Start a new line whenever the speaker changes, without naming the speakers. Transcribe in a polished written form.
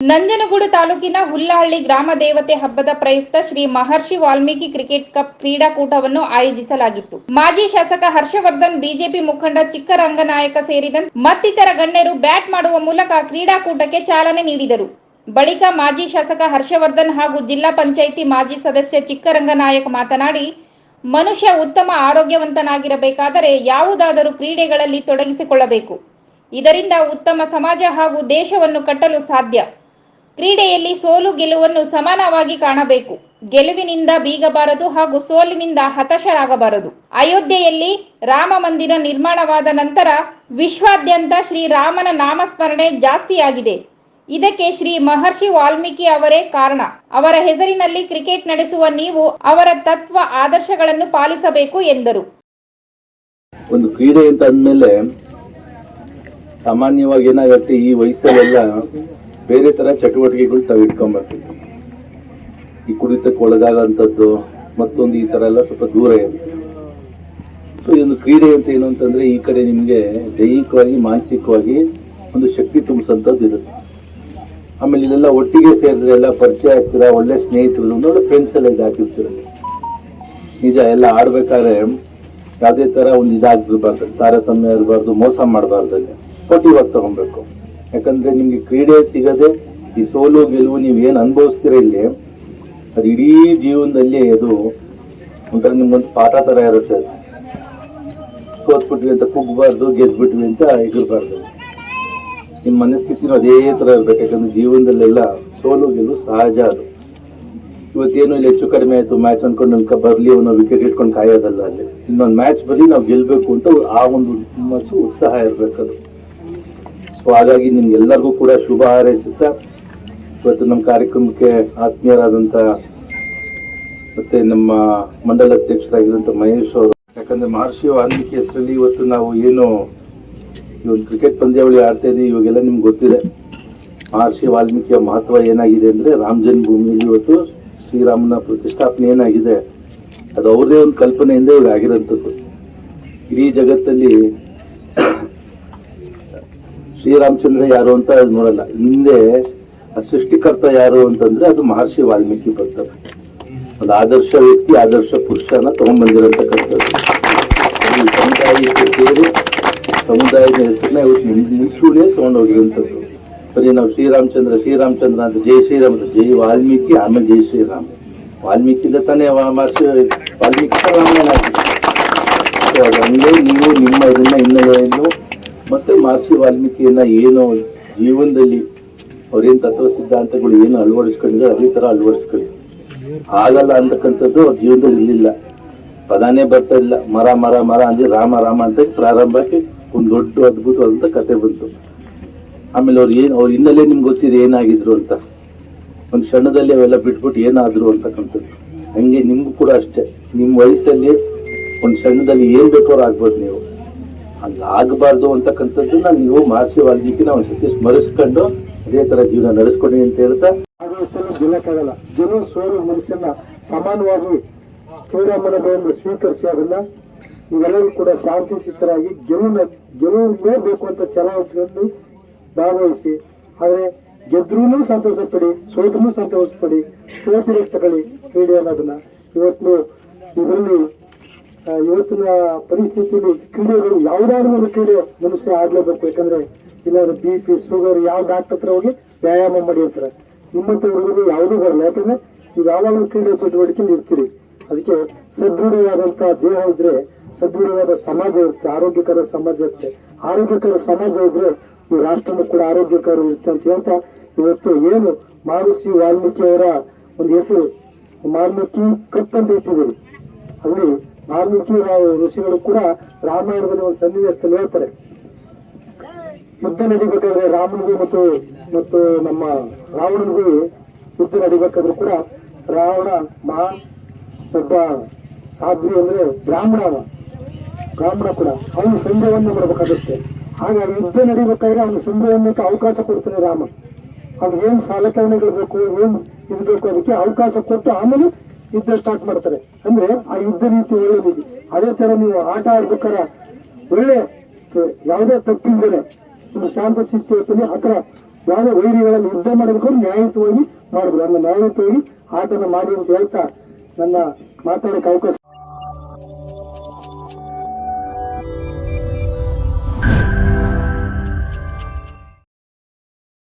ನಂಜನಗೂಡು ತಾಲೂಕಿನ ಹುಲ್ಲಹಳ್ಳಿ ಗ್ರಾಮ ದೇವತೆ ಹಬ್ಬದ ಪ್ರಯುಕ್ತ ಶ್ರೀ ಮಹರ್ಷಿ ವಾಲ್ಮೀಕಿ ಕ್ರಿಕೆಟ್ ಕಪ್ ಕ್ರೀಡಾಕೂಟವನ್ನು ಆಯೋಜಿಸಲಾಗಿತ್ತು. ಮಾಜಿ ಶಾಸಕ ಹರ್ಷವರ್ಧನ್, ಬಿಜೆಪಿ ಮುಖಂಡ ಚಿಕ್ಕರಂಗನಾಯಕ ಸೇರಿದಂತೆ ಮತ್ತಿತರ ಗಣ್ಯರು ಬ್ಯಾಟ್ ಮಾಡುವ ಮೂಲಕ ಕ್ರೀಡಾಕೂಟಕ್ಕೆ ಚಾಲನೆ ನೀಡಿದರು. ಬಳಿಕ ಮಾಜಿ ಶಾಸಕ ಹರ್ಷವರ್ಧನ್ ಹಾಗೂ ಜಿಲ್ಲಾ ಪಂಚಾಯಿತಿ ಮಾಜಿ ಸದಸ್ಯ ಚಿಕ್ಕರಂಗನಾಯಕ್ ಮಾತನಾಡಿ, ಮನುಷ್ಯ ಉತ್ತಮ ಆರೋಗ್ಯವಂತನಾಗಿರಬೇಕಾದರೆ ಯಾವುದಾದರೂ ಕ್ರೀಡೆಗಳಲ್ಲಿ ತೊಡಗಿಸಿಕೊಳ್ಳಬೇಕು. ಇದರಿಂದ ಉತ್ತಮ ಸಮಾಜ ಹಾಗೂ ದೇಶವನ್ನು ಕಟ್ಟಲು ಸಾಧ್ಯ. ಕ್ರೀಡೆಯಲ್ಲಿ ಸೋಲು ಗೆಲುವನ್ನು ಸಮಾನವಾಗಿ ಕಾಣಬೇಕು. ಗೆಲುವಿನಿಂದ ಬೀಗಬಾರದು ಹಾಗೂ ಸೋಲಿನಿಂದ ಹತಾಶರಾಗಬಾರದು. ಅಯೋಧ್ಯೆಯಲ್ಲಿ ರಾಮ ಮಂದಿರ ನಿರ್ಮಾಣವಾದ ನಂತರ ವಿಶ್ವಾದ್ಯಂತ ಶ್ರೀರಾಮನ ನಾಮಸ್ಮರಣೆ ಜಾಸ್ತಿಯಾಗಿದೆ. ಇದಕ್ಕೆ ಶ್ರೀ ಮಹರ್ಷಿ ವಾಲ್ಮೀಕಿ ಅವರೇ ಕಾರಣ. ಅವರ ಹೆಸರಿನಲ್ಲಿ ಕ್ರಿಕೆಟ್ ನಡೆಸುವ ನೀವು ಅವರ ತತ್ವ ಆದರ್ಶಗಳನ್ನು ಪಾಲಿಸಬೇಕು ಎಂದರು.
ಒಂದು ಕ್ರೀಡೆ ಅಂತ ಅಂದಮೇಲೆ ಸಾಮಾನ್ಯವಾಗಿ ಏನಾಗುತ್ತೆ, ಈ ವಯಸ್ಸಲ್ಲೆಲ್ಲ ಬೇರೆ ತರ ಚಟುವಟಿಕೆಗಳು ತಾವು ಇಟ್ಕೊಂಡ್ಬರ್ತೀವಿ. ಈ ಕುಡಿತಕ್ಕೆ ಒಳಗಾಗಂಥದ್ದು ಮತ್ತೊಂದು ಈ ತರ ಎಲ್ಲ ಸ್ವಲ್ಪ ದೂರ ಇರುತ್ತೆ. ಸೊ ಇದೊಂದು ಕ್ರೀಡೆ ಅಂತ ಏನು ಅಂತಂದ್ರೆ, ಈ ಕಡೆ ನಿಮ್ಗೆ ದೈಹಿಕವಾಗಿ ಮಾನಸಿಕವಾಗಿ ಒಂದು ಶಕ್ತಿ ತುಂಬಿಸಂತದ್ದು ಇರುತ್ತೆ. ಆಮೇಲೆ ಇಲ್ಲೆಲ್ಲ ಒಟ್ಟಿಗೆ ಸೇರಿದ್ರೆ ಎಲ್ಲ ಪರಿಚಯ ಆಗ್ತೀರಾ, ಒಳ್ಳೆ ಸ್ನೇಹಿತರು, ಒಳ್ಳೆ ಫ್ರೆಂಡ್ಸ್ ಎಲ್ಲ ಇದಾಕಿರ್ತೀರ. ನಿಜ, ಎಲ್ಲ ಆಡ್ಬೇಕಾದ್ರೆ ಯಾವುದೇ ತರ ಒಂದು ಇದಾಗಿರ್ಬಾರ್ದು, ತಾರತಮ್ಯ ಇರಬಾರ್ದು, ಮೋಸ ಮಾಡಬಾರ್ದಲ್ಲಿ ಪೋಟಿವಾಗಿ ತಗೊಬೇಕು. ಯಾಕಂದ್ರೆ ನಿಮ್ಗೆ ಕ್ರೀಡೆ ಸಿಗದೆ ಈ ಸೋಲು ಗೆಲುವು ನೀವು ಏನ್ ಅನುಭವಿಸ್ತೀರ ಇಲ್ಲಿ, ಅದು ಇಡೀ ಜೀವನದಲ್ಲಿ ಅದು ಒಂಥರ ನಿಮ್ಗೊಂದು ಪಾಠ ತರ ಇರುತ್ತೆ. ಸೋತ್ಬಿಟ್ವಿ ಅಂತ ಕುಗ್ಬಾರ್ದು, ಗೆದ್ಬಿಟ್ವಿ ಅಂತ ಇಗಿರ್ಬಾರ್ದು. ನಿಮ್ಮ ಮನಸ್ಥಿತಿನೂ ಅದೇ ತರ ಇರ್ಬೇಕು. ಯಾಕಂದ್ರೆ ಜೀವನದಲ್ಲೆಲ್ಲ ಸೋಲು ಗೆಲುವು ಸಹಜ. ಅದು ಇವತ್ತೇನು ಇಲ್ಲಿ ಹೆಚ್ಚು ಕಡಿಮೆ ಆಯ್ತು ಮ್ಯಾಚ್ ಅನ್ಕೊಂಡು ನಮ್ಗೆ ಬರ್ಲಿ ಅನ್ನೋ ವಿಕೆಟ್ ಇಟ್ಕೊಂಡು ಕಾಯೋದಲ್ಲ. ಅಲ್ಲಿ ಇನ್ನೊಂದು ಮ್ಯಾಚ್ ಬರಲಿ, ನಾವು ಗೆಲ್ಬೇಕು ಅಂತ ಆ ಒಂದು ಹುಮ್ಮಸ್ಸು, ಉತ್ಸಾಹ ಇರ್ಬೇಕದು. ಸೊ ಹಾಗಾಗಿ ನಿಮ್ಗೆಲ್ಲರಿಗೂ ಕೂಡ ಶುಭ ಹಾರೈಸುತ್ತಾ, ಇವತ್ತು ನಮ್ಮ ಕಾರ್ಯಕ್ರಮಕ್ಕೆ ಆತ್ಮೀಯರಾದಂಥ ಮತ್ತೆ ನಮ್ಮ ಮಂಡಲ ಅಧ್ಯಕ್ಷರಾಗಿರುವಂಥ ಮಹೇಶ್ ಅವರು, ಯಾಕಂದ್ರೆ ಮಹರ್ಷಿ ವಾಲ್ಮೀಕಿ ಹೆಸರಲ್ಲಿ ಇವತ್ತು ನಾವು ಏನು ಈ ಒಂದು ಕ್ರಿಕೆಟ್ ಪಂದ್ಯಾವಳಿ ಆಡ್ತಾ ಇದ್ದೀವಿ. ಇವಾಗೆಲ್ಲ ನಿಮ್ಗೆ ಗೊತ್ತಿದೆ ಮಹರ್ಷಿ ವಾಲ್ಮೀಕಿಯ ಮಹತ್ವ ಏನಾಗಿದೆ ಅಂದ್ರೆ, ರಾಮ ಜನ್ಮಭೂಮಿಯಲ್ಲಿ ಇವತ್ತು ಶ್ರೀರಾಮನ ಪ್ರತಿಷ್ಠಾಪನೆ ಏನಾಗಿದೆ ಅದು ಅವ್ರದೇ ಒಂದು ಕಲ್ಪನೆಯಿಂದ ಇವಾಗ ಆಗಿರೋಂಥದ್ದು. ಇಡೀ ಜಗತ್ತಲ್ಲಿ ಶ್ರೀರಾಮಚಂದ್ರ ಯಾರು ಅಂತ ನೋಡಲ್ಲ, ಹಿಂದೆ ಆ ಸೃಷ್ಟಿಕರ್ತ ಯಾರು ಅಂತಂದ್ರೆ ಅದು ಮಹರ್ಷಿ ವಾಲ್ಮೀಕಿ ಬರ್ತಾರೆ. ಒಂದು ಆದರ್ಶ ವ್ಯಕ್ತಿ, ಆದರ್ಶ ಪುರುಷನ ತಗೊಂಡ್ಬಂದಿರೋಂಥಕ್ಕಂಥದ್ದು. ಸಮುದಾಯಕ್ಕೆ ಸೇರಿ ಸಮುದಾಯದ ಹೆಸರನ್ನ ಇವತ್ತು ಮುಂಚೂಣಿ ತಗೊಂಡೋಗಿರುವಂಥದ್ದು. ಬರೀ ನಾವು ಶ್ರೀರಾಮಚಂದ್ರ ಶ್ರೀರಾಮಚಂದ್ರ ಅಂತ ಜೈ ಶ್ರೀರಾಮ್, ಜೈ ವಾಲ್ಮೀಕಿ, ಆಮೇಲೆ ಜೈ ಶ್ರೀರಾಮ್. ವಾಲ್ಮೀಕಿಯಿಂದ ತಾನೇ ಮಹರ್ಷಿ ವಾಲ್ಮೀಕಿ ರಾಮಾಯಣ ಆಗಿದೆ. ಹಂಗೆ ನೀವು ನಿಮ್ಮ ಇದನ್ನ ಹಿನ್ನೆಲೆಯನ್ನು ಮತ್ತೆ ಮಹರ್ಷಿ ವಾಲ್ಮೀಕಿಯನ್ನ ಏನು ಜೀವನದಲ್ಲಿ ಅವ್ರೇನು ತತ್ವ ಸಿದ್ಧಾಂತಗಳು ಏನು ಅಳವಡಿಸ್ಕೊಂಡಿದ್ದಾರೆ ಅದೇ ತರ ಅಳವಡಿಸ್ಕೊಳ್ಳಿ. ಆಗಲ್ಲ ಅಂತಕ್ಕಂಥದ್ದು ಅವ್ರ ಜೀವನದಲ್ಲಿ ಇರಲಿಲ್ಲ. ಪದಾನೇ ಬರ್ತಾ ಇಲ್ಲ. ಮರ ಮರ ಮರ ಅಂದ್ರೆ ರಾಮ ರಾಮ ಅಂತ ಪ್ರಾರಂಭಕ್ಕೆ ಒಂದು ದೊಡ್ಡ ಅದ್ಭುತವಾದಂಥ ಕತೆ ಬಂತು. ಆಮೇಲೆ ಅವ್ರ ಹಿನ್ನೆಲೆ ನಿಮ್ಗೆ ಗೊತ್ತಿದೆ ಏನಾಗಿದ್ರು ಅಂತ. ಒಂದು ಕ್ಷಣದಲ್ಲಿ ಅವೆಲ್ಲ ಬಿಟ್ಬಿಟ್ಟು ಏನಾದ್ರು ಅಂತಕ್ಕಂಥದ್ದು. ಹಂಗೆ ನಿಮ್ಗೂ ಕೂಡ ಅಷ್ಟೇ, ನಿಮ್ಮ ವಯಸ್ಸಲ್ಲಿ ಒಂದು ಕ್ಷಣದಲ್ಲಿ ಏನ್ ಬೇಕಾದ್ರೂ ಆಗ್ಬೋದು. ನೀವು ಹಂಗಾಗಬಾರ್ದು ಅಂತಕ್ಕಂಥದ್ದನ್ನ ನೀವು ಮಹರ್ಷಿ ವಾಲ್ಮೀಕಿನ ಒಂದ್ಸತಿ ಸ್ಮರಿಸ್ಕೊಂಡು ಅದೇ ತರ ಜೀವನ ನಡೆಸ್ಕೊಡಿ ಅಂತ ಹೇಳ್ತಾ,
ಗೆಲ್ಲಕ್ಕಾಗಲ್ಲ. ಗೆಲುವು ಸೋಲು ಮನುಷ್ಯನ ಸಮಾನವಾಗಿ ಕ್ರೀಡಾಮನಗಳನ್ನು ಸ್ವೀಕರಿಸಿ ಅದನ್ನ ನೀವೆಲ್ಲರೂ ಕೂಡ ಶಾಂತಿ ಚಿತ್ತರಾಗಿ ಗೆಲುವೇ ಬೇಕು ಅಂತ ಚಲಾವಣೆಯಲ್ಲಿ ಭಾಗವಹಿಸಿ. ಆದರೆ ಗೆದ್ರೂ ಸಂತೋಷ ಪಡಿ, ಸೋತರೂ ಸಂತೋಷ ಪಡಿ, ಸೋತಿರೋ ತಗೊಳ್ಳಿ ಕ್ರೀಡೆ ಅನ್ನೋದನ್ನ. ಇವತ್ತಿನ ಪರಿಸ್ಥಿತಿಯಲ್ಲಿ ಕ್ರೀಡೆಗಳು ಯಾವುದಾದ್ರೂ ಒಂದು ಕ್ರೀಡೆ ಮನುಷ್ಯ ಆಡ್ಲೇಬೇಕು. ಯಾಕಂದ್ರೆ ಇಲ್ಲಾಂದ್ರೆ BP, ಶುಗರ್ ಯಾವ ಡಾಕ್ಟರ್ ಹತ್ರ ಹೋಗಿ ವ್ಯಾಯಾಮ ಮಾಡಿರ್ತಾರೆ. ನಿಮ್ಮಂತ ಹುಡುಗರು ಯಾವುದೂ ಬರಲ್ಲ. ಯಾಕಂದ್ರೆ ನೀವು ಯಾವಾಗಲೂ ಕ್ರೀಡೆ ಚಟುವಟಿಕೆಯಲ್ಲಿ ಇರ್ತೀರಿ. ಅದಕ್ಕೆ ಸದೃಢವಾದಂತ ದೇಹ ಇದ್ರೆ ಸದೃಢವಾದ ಸಮಾಜ ಇರುತ್ತೆ, ಆರೋಗ್ಯಕರ ಸಮಾಜ ಇರುತ್ತೆ. ಆರೋಗ್ಯಕರ ಸಮಾಜ ಇದ್ರೆ ಈ ರಾಷ್ಟ್ರನೂ ಕೂಡ ಆರೋಗ್ಯಕರ ಇರುತ್ತೆ ಅಂತ ಹೇಳ್ತಾ, ಇವತ್ತು ಏನು ಮಹರ್ಷಿ ವಾಲ್ಮೀಕಿ ಅವರ ಒಂದು ಹೆಸರು ವಾಲ್ಮೀಕಿ ಕಪ್ ಅಂತ ಇಟ್ಟಿದ್ದೀರಿ. ಅಲ್ಲಿ ವಾಲ್ಮೀಕಿ ಋಷಿಗಳು ಕೂಡ ರಾಮಾಯಣದಲ್ಲಿ ಒಂದು ಸನ್ನಿವೇಶದಲ್ಲಿ ಹೇಳ್ತಾರೆ, ಯುದ್ಧ ನಡಿಬೇಕಾದ್ರೆ ರಾಮನಿಗೂ ಮತ್ತು ನಮ್ಮ ರಾವಣನಿಗೂ ಯುದ್ಧ ನಡಿಬೇಕಾದ್ರೂ ಕೂಡ ರಾವಣ ಒಬ್ಬ ಸಾಧ್ವಿ ಅಂದ್ರೆ ಬ್ರಾಹ್ಮಣ ಕೂಡ ಅವನು ಸಂಜೆವನ್ನು ಮಾಡಬೇಕಾಗುತ್ತೆ. ಹಾಗಾಗಿ ಯುದ್ಧ ನಡಿಬೇಕಾದ್ರೆ ಅವನು ಸಂಜೆಯನ್ನಕ್ಕೆ ಅವಕಾಶ ಕೊಡ್ತಾನೆ ರಾಮ. ಅವ್ನಿಗೆ ಏನ್ ಸಲಕರಣೆಗಳು ಬೇಕು, ಏನ್ ಇರ್ಬೇಕು ಅದಕ್ಕೆ ಅವಕಾಶ ಕೊಟ್ಟು ಆಮೇಲೆ ಯುದ್ಧ ಸ್ಟಾರ್ಟ್ ಮಾಡ್ತಾರೆ. ಅಂದ್ರೆ ಆ ಯುದ್ಧ ರೀತಿ ಒಳ್ಳೆದಿದೆ. ಅದೇ ತರ ನೀವು ಆಟ ಆಡ್ಬೇಕಾದ್ರೆ ಒಳ್ಳೆ ಯಾವುದೇ ತಪ್ಪಿಲ್ದೇನೆ ಒಂದು ಶಾಂತ ಚಿತ್ತ ಇರ್ತೀನಿ. ಆ ತರ ಯಾವುದೇ ವೈರಿಗಳಲ್ಲಿ ಯುದ್ಧ ಮಾಡಬೇಕು ನ್ಯಾಯಯುತವಾಗಿ ಮಾಡಿದ್ರು. ಅಂದ್ರೆ ನ್ಯಾಯಯುತವಾಗಿ ಆಟನ ಮಾಡಿ ಅಂತ ಹೇಳ್ತಾ ನನ್ನ ಮಾತಾಡಕ್ಕೆ ಅವಕಾಶ